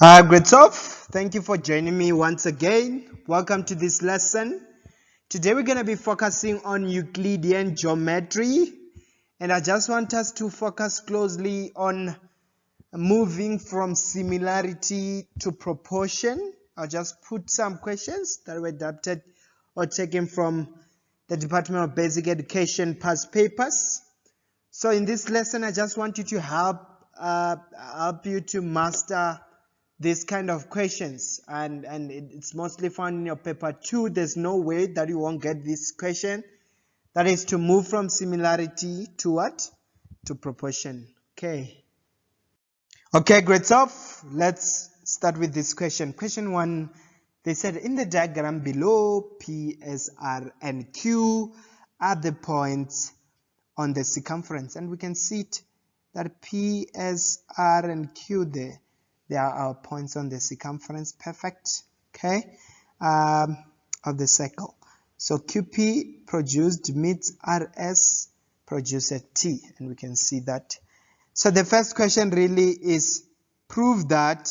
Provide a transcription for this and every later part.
Great stuff. Thank you for joining me once again. Welcome to this lesson. Today we're going to be focusing on Euclidean geometry, and I just want us to focus closely on moving from similarity to proportion. I'll just put some questions that were adapted or taken from the Department of Basic Education past papers. So in this lesson, I just want you to help you to master these kind of questions, and it's mostly found in your paper 2. There's no way that you won't get this question. That is to move from similarity to what? To proportion. Okay, great stuff. Let's start with this question. Question 1, they said in the diagram below, P, S, R, and Q are the points on the circumference, and we can see it that P, S, R, and Q there. They are our points on the circumference, perfect, okay, of the circle. So QP produced meets RS produce a T, and we can see that. So the first question really is prove that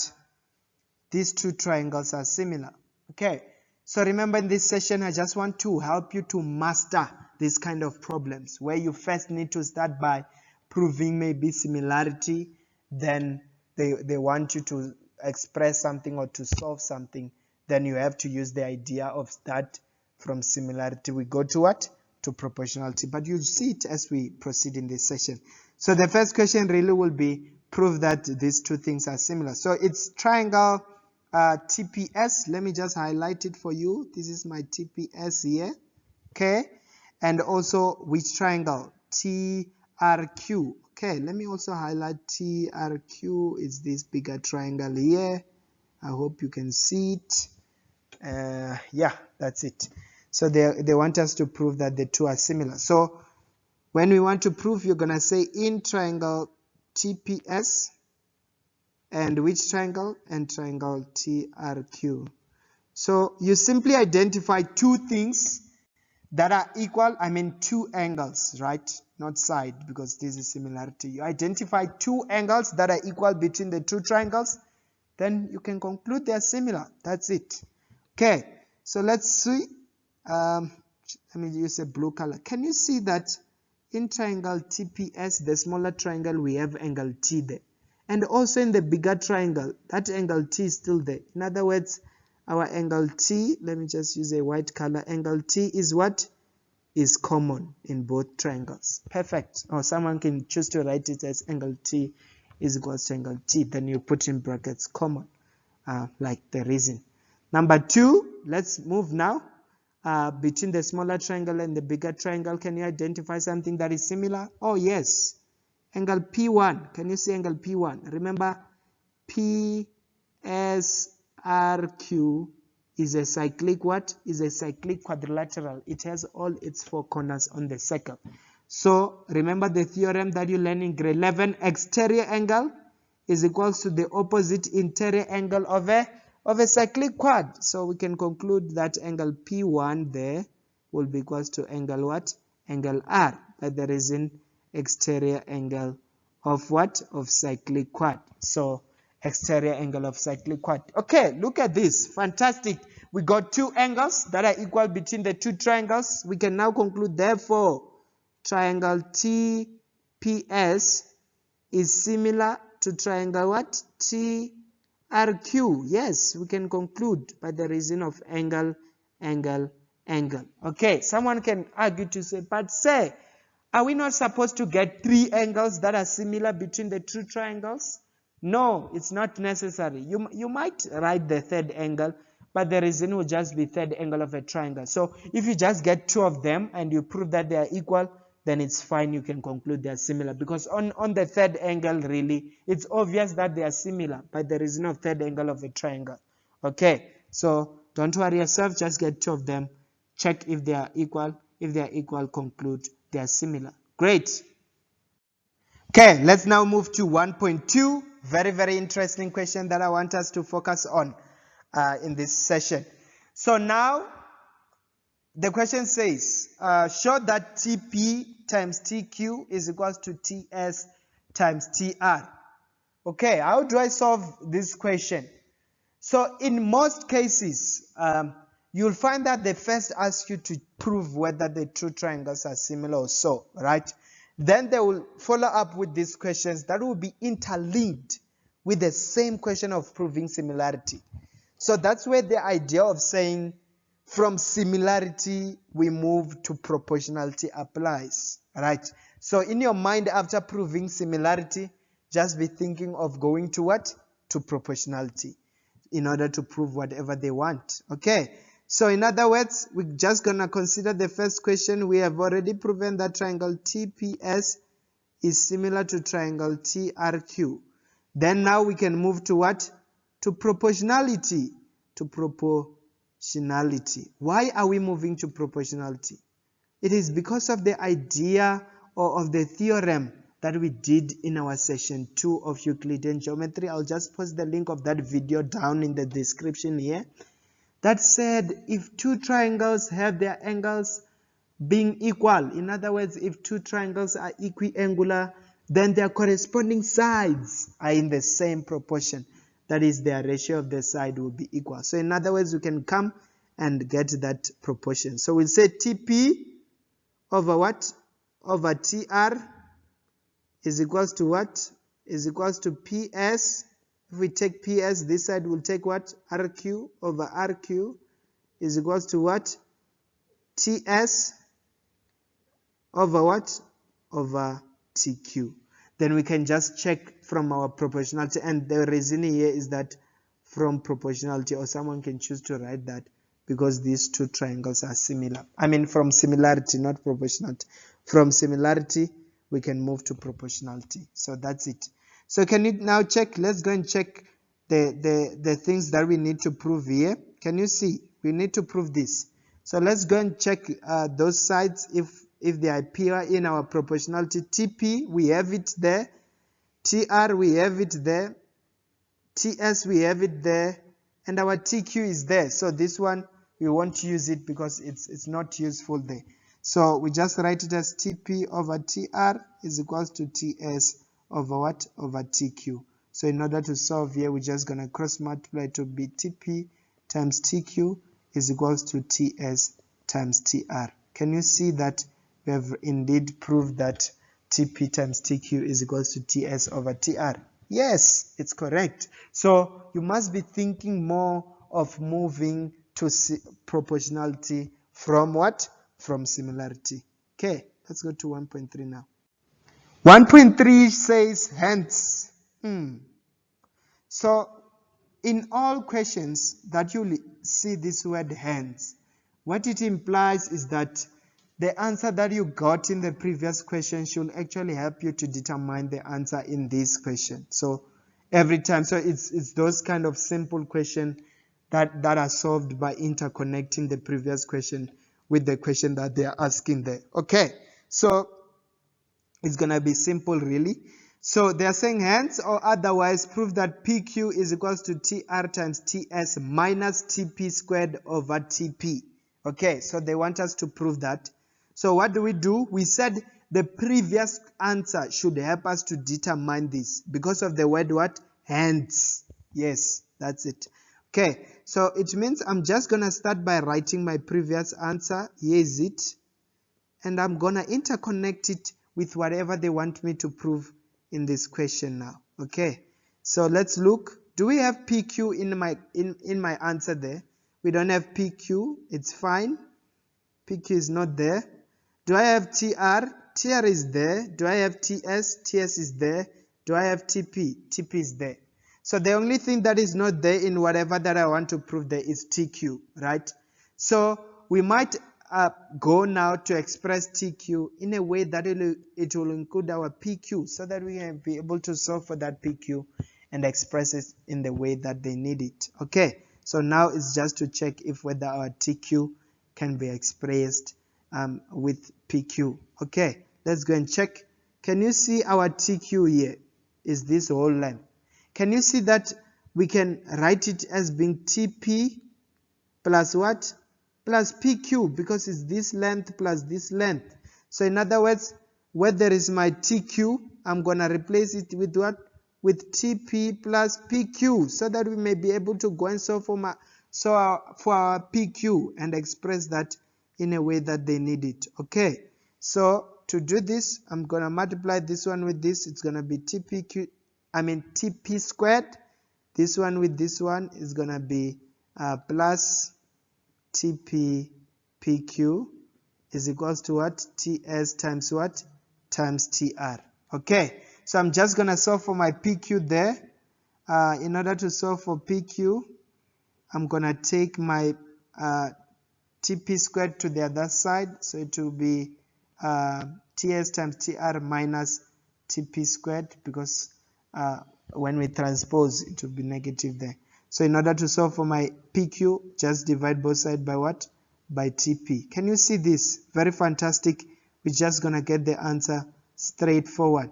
these two triangles are similar. Okay, so remember in this session I just want to help you to master these kind of problems where you first need to start by proving maybe similarity, then they want you to express something or to solve something, then you have to use the idea of start from similarity. We go to what? To proportionality, but you'll see it as we proceed in this session. So the first question really will be prove that these two things are similar. So it's triangle TPS. Let me just highlight it for you. This is my TPS here, okay, and also which triangle? TRQ. Okay, let me also highlight TRQ. Is this bigger triangle here. I hope you can see it. Yeah, that's it. So they want us to prove that the two are similar. So when we want to prove, you're going to say in triangle TPS and which triangle? And triangle TRQ. So you simply identify two things that are equal, two angles, right? Not side, because this is similarity. You identify two angles that are equal between the two triangles, then you can conclude they are similar. That's it. Okay, so let's see. Let me use a blue color. Can you see that in triangle TPS, the smaller triangle, we have angle T there, and also in the bigger triangle, that angle T is still there. In other words, our angle T, let me just use a white color, angle T is what? Is common in both triangles. Perfect. Or someone can choose to write it as angle T is equals to angle T. Then you put in brackets common, like the reason. Number 2, let's move now. Between the smaller triangle and the bigger triangle, can you identify something that is similar? Oh, yes. Angle P1. Can you see angle P1? Remember, PSRQ is a cyclic what? Is a cyclic quadrilateral. It has all its 4 corners on the circle. So remember the theorem that you learned in grade 11, exterior angle is equals to the opposite interior angle of a cyclic quad. So we can conclude that angle P1 there will be equals to angle what? Angle R. But there is an exterior angle of what? Of cyclic quad. So exterior angle of cyclic quad. Okay, look at this. Fantastic. We got two angles that are equal between the two triangles. We can now conclude, therefore, triangle TPS is similar to triangle what? TRQ. Yes, we can conclude by the reason of angle, angle, angle. Okay, someone can argue to say, but say, are we not supposed to get 3 angles that are similar between the two triangles? No, it's not necessary. You might write the third angle, but the reason will just be third angle of a triangle. So if you just get 2 of them and you prove that they are equal, then it's fine. You can conclude they are similar, because on the third angle, really, it's obvious that they are similar by the reason of third angle of a triangle. Okay, so don't worry yourself. Just get 2 of them. Check if they are equal. If they are equal, conclude they are similar. Great. Okay, let's now move to 1.2. Very, very interesting question that I want us to focus on in this session. So now the question says, show that TP times TQ is equals to TS times TR. Okay, how do I solve this question? So in most cases, you'll find that they first ask you to prove whether the two triangles are similar or so, right? Then they will follow up with these questions that will be interlinked with the same question of proving similarity. So that's where the idea of saying from similarity we move to proportionality applies, right? So in your mind, after proving similarity, just be thinking of going to what? To proportionality in order to prove whatever they want. Okay, so in other words, we're just going to consider the first question. We have already proven that triangle TPS is similar to triangle TRQ. Then now we can move to what? To proportionality. To proportionality. Why are we moving to proportionality? It is because of the idea or of the theorem that we did in our session 2 of Euclidean geometry. I'll just post the link of that video down in the description here. That said, if two triangles have their angles being equal, in other words, if two triangles are equiangular, then their corresponding sides are in the same proportion. That is, their ratio of the side will be equal. So in other words, we can come and get that proportion. So we'll say TP over what? Over TR is equals to what? Is equals to PS. If we take PS, this side will take what? RQ over RQ is equals to what? TS over what? Over TQ. Then we can just check from our proportionality, and the reason here is that from proportionality, or someone can choose to write that because these two triangles are similar. I mean from similarity, not proportionality. From similarity, we can move to proportionality. So that's it. So can you now check? Let's go and check the things that we need to prove here. Can you see? We need to prove this. So let's go and check those sides if they appear in our proportionality. TP, we have it there. TR, we have it there. TS, we have it there. And our TQ is there. So this one, we won't use it because it's not useful there. So we just write it as TP over TR is equals to TS over what? Over TQ. So in order to solve here, we're just going to cross multiply to be TP times TQ is equals to TS times TR. Can you see that we have indeed proved that TP times TQ is equals to TS over TR? Yes, it's correct. So you must be thinking more of moving to proportionality from what? From similarity. Okay, let's go to 1.3 now. 1.3 says hence. So in all questions that you see this word hence, what it implies is that the answer that you got in the previous question should actually help you to determine the answer in this question. So every time, so it's those kind of simple questions that are solved by interconnecting the previous question with the question that they are asking there. Okay, so it's gonna be simple really. So they are saying hence or otherwise prove that PQ is equals to TR times TS minus TP squared over TP. Okay, so they want us to prove that. So what do? We said the previous answer should help us to determine this because of the word what? Hence. Yes, that's it. Okay, so it means I'm just going to start by writing my previous answer. Here is it. And I'm going to interconnect it with whatever they want me to prove in this question now. Okay, so let's look. Do we have PQ in my answer there? We don't have PQ. It's fine. PQ is not there. Do I have TR? TR is there. Do I have TS? TS is there. Do I have TP? TP is there. So the only thing that is not there in whatever that I want to prove there is TQ, right? So we might go now to express TQ in a way that it will include our PQ so that we can be able to solve for that PQ and express it in the way that they need it. Okay, so now it's just to check if whether our TQ can be expressed with PQ. Okay, let's go and check. Can you see our TQ here is this whole length? Can you see that we can write it as being TP plus what? Plus PQ, because it's this length plus this length. So in other words, where there is my TQ, I'm going to replace it with what? with TP plus PQ, so that we may be able to go and solve for our PQ and express that in a way that they need it. Okay, so to do this, I'm going to multiply this one with this. It's going to be TP squared. This one with this one is going to be plus TP PQ is equals to what? TS times what? Times TR. Okay, so I'm just going to solve for my PQ there. In order to solve for PQ, I'm going to take my TP squared to the other side. So it will be TS times TR minus TP squared, because when we transpose, it will be negative there. So in order to solve for my PQ, just divide both sides by what? By TP. Can you see this? Very fantastic. We're just going to get the answer straightforward.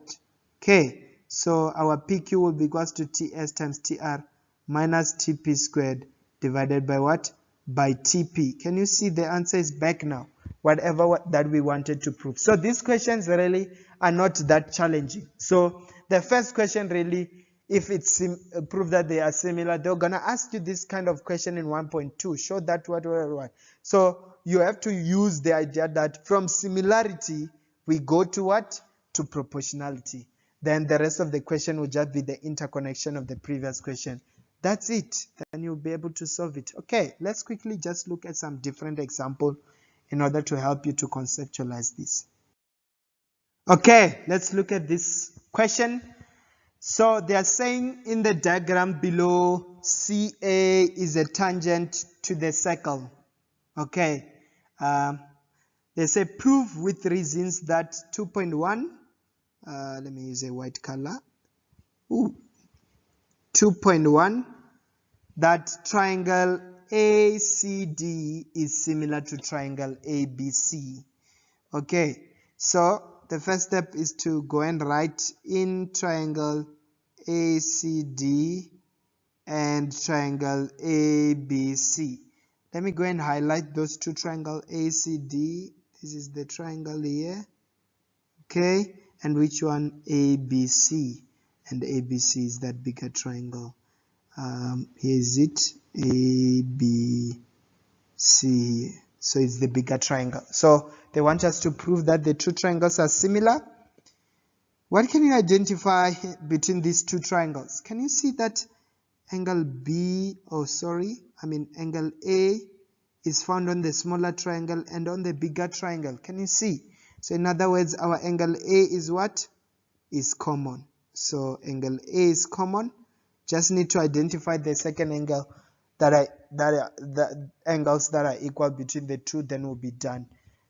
Okay, so our PQ will be equals to TS times TR minus TP squared divided by what? By TP. Can you see the answer is back now? Whatever that we wanted to prove. So these questions really are not that challenging. So the first question really, if it's prove that they are similar, they're going to ask you this kind of question in 1.2. Show that what. So you have to use the idea that from similarity, we go to what? To proportionality. Then the rest of the question will just be the interconnection of the previous question. That's it. Then you'll be able to solve it. Okay, let's quickly just look at some different examples in order to help you to conceptualize this. Okay, let's look at this question. So they are saying in the diagram below, CA is a tangent to the circle. Okay, they say prove with reasons that 2.1, let me use a white color, 2.1, that triangle ACD is similar to triangle ABC. Okay, so the first step is to go and write in triangle ACD and triangle ABC. Let me go and highlight those two triangles ACD. This is the triangle here. Okay, and which one? ABC. And ABC is that bigger triangle. Here is it, ABC. So it's the bigger triangle. So they want us to prove that the two triangles are similar. What can you identify between these two triangles? Can you see that angle angle A is found on the smaller triangle and on the bigger triangle? Can you see? So in other words, our angle A is what? Is common. So angle A is common. Just need to identify the second angle the angles that are equal between the two, then we'll be done.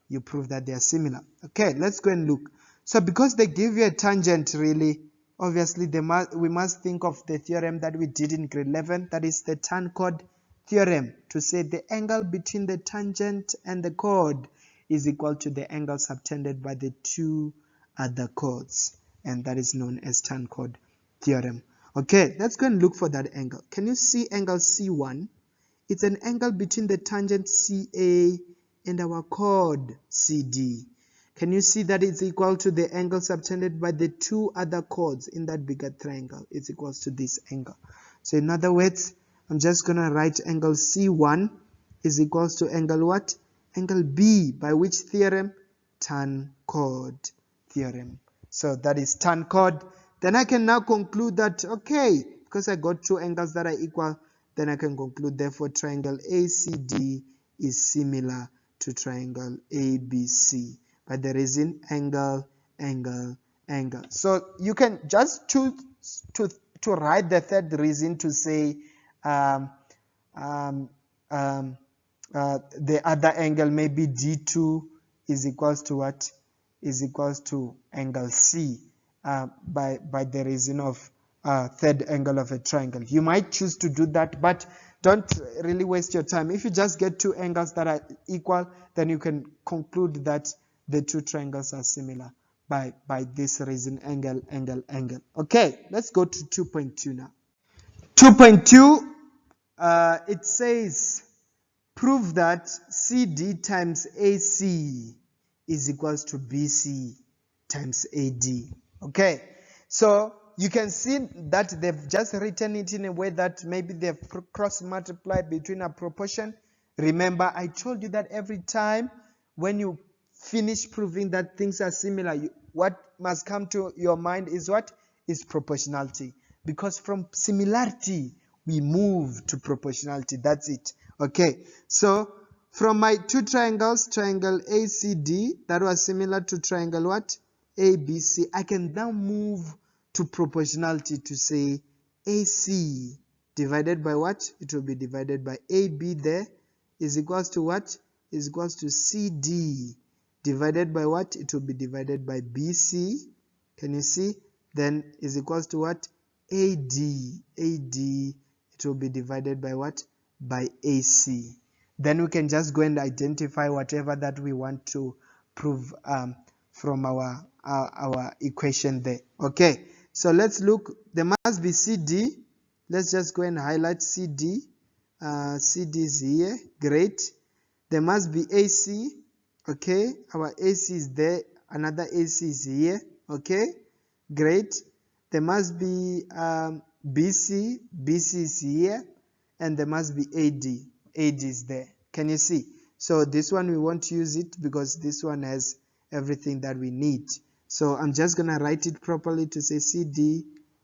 You prove that they are similar. Okay, let's go and look. So because they give you a tangent, really, obviously we must think of the theorem that we did in grade 11, that is the tan chord theorem, to say the angle between the tangent and the chord is equal to the angle subtended by the two other chords, and that is known as tan chord theorem. Okay, let's go and look for that angle. Can you see angle C1? It's an angle between the tangent CA and our chord CD. Can you see that it's equal to the angle subtended by the two other chords in that bigger triangle? It's equals to this angle. So in other words, I'm just going to write angle C1 is equals to angle what? Angle B, by which theorem? Tan chord theorem. So that is tan chord. Then I can now conclude that, okay, because I got two angles that are equal, then I can conclude, therefore, triangle ACD is similar to triangle ABC by the reason angle, angle, angle. So you can just choose to write the third reason to say the other angle, maybe D2 is equals to what? Is equals to angle C. By the reason of third angle of a triangle. You might choose to do that, but don't really waste your time. If you just get two angles that are equal, then you can conclude that the two triangles are similar by this reason, angle, angle, angle. Okay, let's go to 2.2 now. 2.2, it says, prove that CD times AC is equals to BC times AD. Okay, so you can see that they've just written it in a way that maybe they've cross multiplied between a proportion. Remember, I told you that every time when you finish proving that things are similar, what must come to your mind is what? Is proportionality. Because from similarity, we move to proportionality. That's it. Okay, so from my two triangles, triangle ACD, that was similar to triangle what? ABC. I can now move to proportionality to say AC divided by what? It will be divided by AB there is equals to what? Is equals to CD divided by what? It will be divided by BC. Can you see? Then is equals to what? AD. AD, it will be divided by what? By AC. Then we can just go and identify whatever that we want to prove from our equation there. Okay, so let's look. There must be CD. Let's just go and highlight CD. CD is here. Great. There must be AC. Okay, our AC is there. Another AC is here. Okay, great. There must be BC. BC is here. And there must be AD. AD is there. Can you see? So this one we won't use it because this one has everything that we need. So I'm just going to write it properly to say CD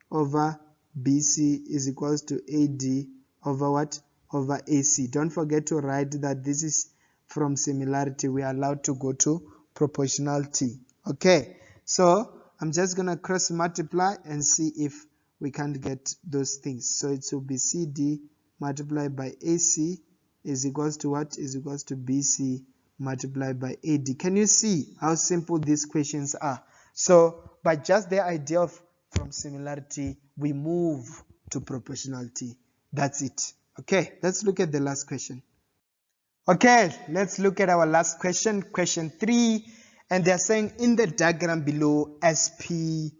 over BC is equals to AD over what? Over AC. Don't forget to write that this is from similarity. We are allowed to go to proportionality. Okay, so I'm just going to cross multiply and see if we can't get those things. So it will be CD multiplied by AC is equals to what? Is equals to BC multiplied by AD. Can you see how simple these questions are? So by just the idea of from similarity, we move to proportionality. That's it. Okay, let's look at the last question. Okay, let's look at our last question, question 3. And they're saying in the diagram below, SP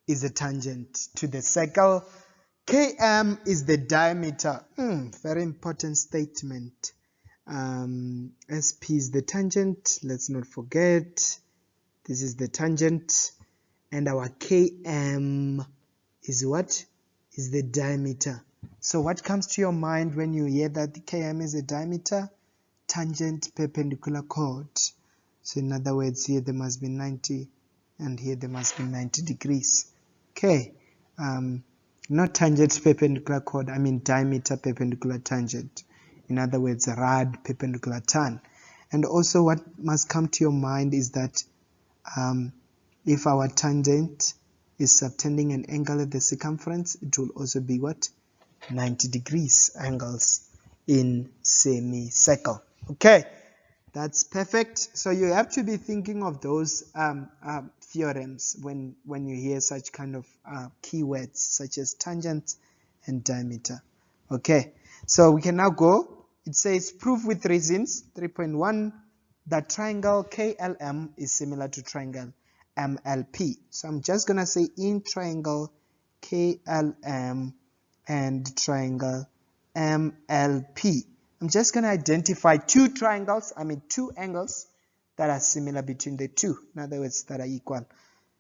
is a tangent to the circle. Km is the diameter. Very important statement. SP is the tangent. Let's not forget. This is the tangent. And our Km is what? Is the diameter. So what comes to your mind when you hear that Km is a diameter? Tangent perpendicular chord. So in other words, here there must be 90 and here there must be 90 degrees. Okay. Not tangent perpendicular chord, I mean diameter perpendicular tangent. In other words, rad perpendicular tan. And also what must come to your mind is that if our tangent is subtending an angle at the circumference, it will also be what? 90 degrees angles in semicircle. Okay, that's perfect. So you have to be thinking of those theorems when you hear such kind of keywords such as tangent and diameter. Okay, so we can now go. It says prove with reasons 3.1 that triangle KLM is similar to triangle MLP. So I'm just gonna say in triangle KLM and triangle MLP, I'm just going to identify two angles that are similar between the two. In other words, that are equal.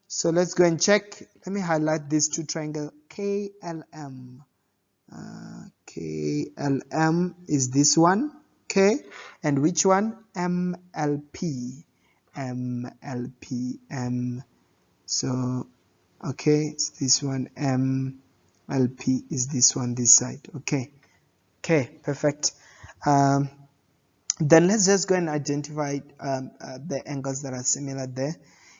So let's go and check. Let me highlight these two triangles. KLM. KLM is this one. Okay. And which one? MLP. MLP. So, okay, it's this one. MLP is this one, this side. Okay. Okay, perfect. Then let's just go and identify the angles that are similar there.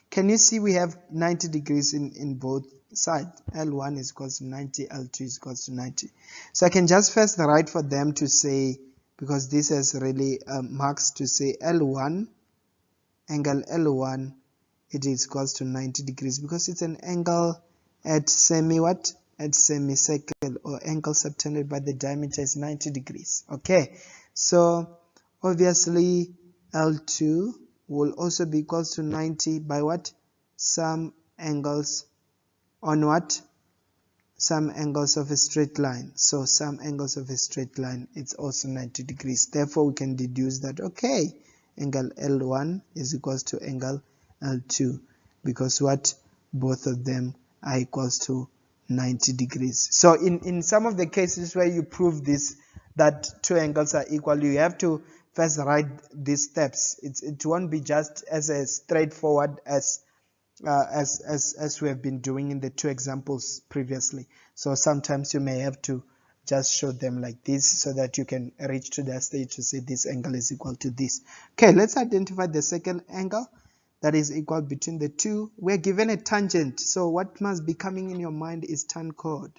Can you see we have 90 degrees in both sides? L1 is equal to 90, L2 is equal to 90. So I can just first write for them to say, because this has really marks to say L1, angle L1, it is equals to 90 degrees because it's an angle at what? At semicircle, or angle subtended by the diameter is 90 degrees. Okay, so obviously L2 will also be equals to 90 by what? Some angles on what? Some angles of a straight line. So some angles of a straight line, it's also 90 degrees. Therefore we can deduce that, okay, angle L1 is equals to angle L2 because what? Both of them are equals to 90 degrees. So in some of the cases where you prove this, that two angles are equal, you have to first write these steps. It won't be just as a straightforward as we have been doing in the two examples previously. So sometimes you may have to just show them like this so that you can reach to that stage to say this angle is equal to this. Okay, let's identify the second angle that is equal between the two. We're given a tangent, so what must be coming in your mind is tan chord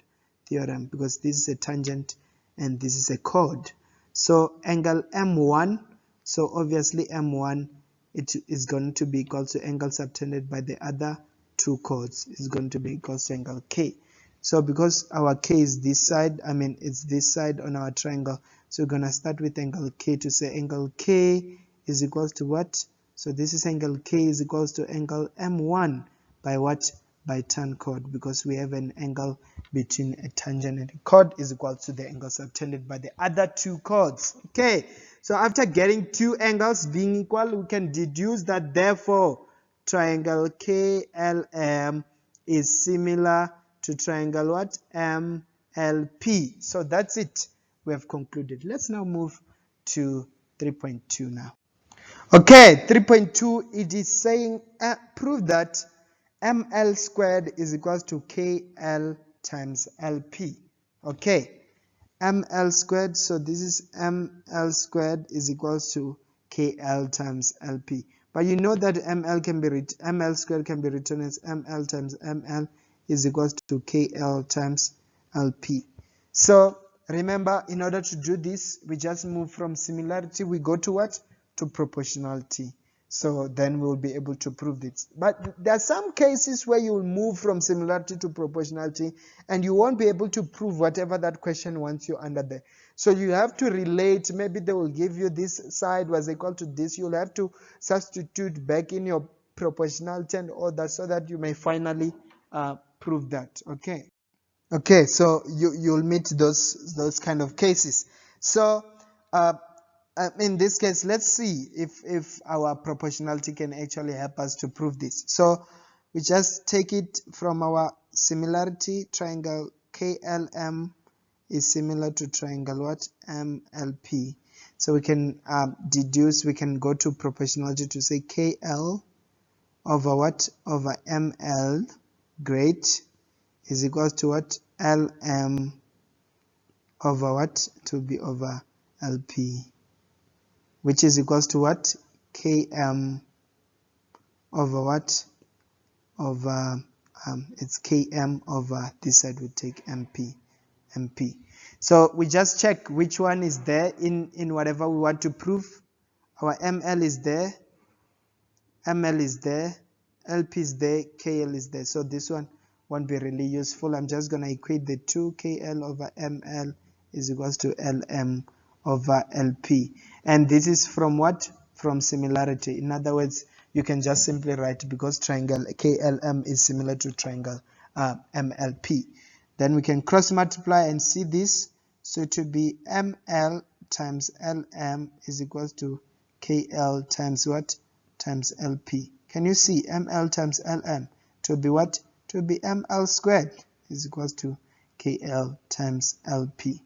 theorem, because this is a tangent and this is a chord. So angle M1, so obviously M1, it is going to be equal to angle subtended by the other two chords is going to be equal to angle K. So because our K is this side, I mean it's this side on our triangle, so we're going to start with angle K to say angle K is equal to what? So this is angle K is equals to angle M1 by what? By tan chord, because we have an angle between a tangent and a chord is equal to the angle subtended by the other two chords. Okay, so after getting two angles being equal, we can deduce that therefore triangle KLM is similar to triangle what? MLP. So that's it. We have concluded. Let's now move to 3.2 now. Okay, 3.2, it is saying prove that ML squared is equals to KL times LP. Okay, ML squared, so this is ML squared is equals to KL times LP. But you know that ML squared can be written as ML times ML is equals to KL times LP. So remember, in order to do this, we just move from similarity, we go to what? To proportionality. So then we'll be able to prove this. But there are some cases where you will move from similarity to proportionality and you won't be able to prove whatever that question wants you under there. So you have to relate. Maybe they will give you this side was equal to this. You'll have to substitute back in your proportionality and all that so that you may finally prove that. Okay, so you'll meet those kind of cases. So in this case, let's see if our proportionality can actually help us to prove this. So we just take it from our similarity. Triangle KLM is similar to triangle what? MLP. So we can deduce, we can go to proportionality to say KL over what? Over ML, great, is equals to what? LM over what? To be over LP, which is equals to what? Km over what? Over it's Km over this side we take MP. So we just check which one is there in whatever we want to prove. Our ML is there, ML is there, LP is there, KL is there. So this one won't be really useful. I'm just going to equate the two. KL over ML is equals to LM over LP. And this is from what? From similarity. In other words, you can just simply write because triangle KLM is similar to triangle MLP. Then we can cross multiply and see this. So it will be ML times LM is equals to KL times what? Times LP. Can you see ML times LM? It will be what? It will be ML squared is equals to KL times LP.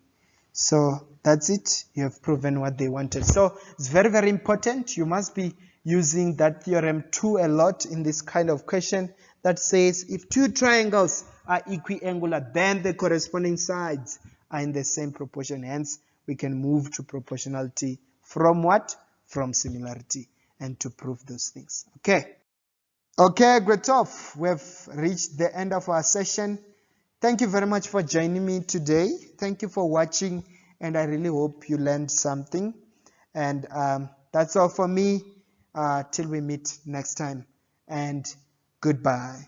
So that's it. You have proven what they wanted. So it's very, very important. You must be using that theorem 2 a lot in this kind of question that says if two triangles are equiangular, then the corresponding sides are in the same proportion. Hence, we can move to proportionality from what? From similarity, and to prove those things. Okay, great off. We've reached the end of our session. Thank you very much for joining me today. Thank you for watching, and I really hope you learned something. And that's all for me. Till we meet next time, and goodbye.